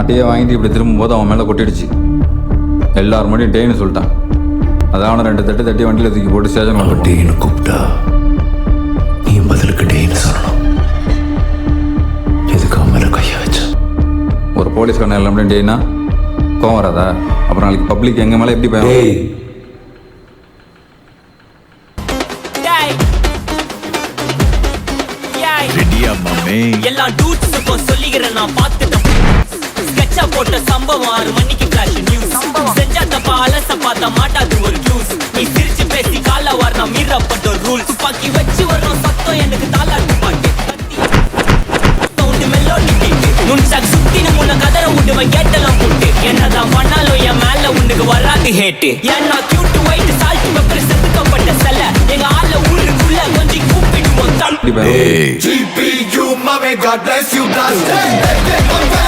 அட்டையை வாங்கிட்டு இப்படி திரும்பும்போது அவன் மேலே கொட்டிடுச்சு. எல்லாரும் மட்டும் டேன்னு சொல்லிட்டான். அதான் அவனை 2 தட்டு தட்டி வண்டியில் தூக்கி போட்டு ஸ்டேஷன் அவன் டேன்னு கூப்பிட்டா நீ பதிலுக்கு டேன்னு சொல்லணும். எதுக்கு அவன் மேலே கையை வச்ச? ஒரு போலீஸ்காரன் எல்லாம் டேன்னா கோவம் வராதா? அப்புறம் நாளைக்கு பப்ளிக் எங்கள் மேலே எப்படி பயம்? எல்லாம் டூட்ஸுக்கும் சொல்லிக்கிறேன் நான் பார்த்துட்டேன். ஸ்கெட்சா போட்ட சம்பவம் 6 மணிக்கு ஃபிளாஷ் நியூஸ். செஞ்சா தப்பா அலச பார்த்தா மாட்டாது ஒரு ஜூஸ். நீ சிரிச்சு பேசி கால வாரினா மீறப்பட்ட ரூல். துப்பாக்கி வச்சு வரும் சத்தம் எனக்கு தாலாட்டு பாட்டு. சவுண்டு மெல்லோடி கேட்டு நுண்சாக் சுத்தின முன்ன கதற விடுவேன் கேட்டெல்லாம் போட்டு. என்னதான் பண்ணாலும் என் மேல உனக்கு வராது ஹேட்டு. ஏன்னா கியூட் ஒயிட் சால்ட் பெப்பர் செதுக்கப்பட்ட செல்ல எங்க ஆள ஊருக்குள்ள கொஞ்சம் கூப்பிடுவோம். எப்படி பயம்? GP, you mommy, God bless you, blast.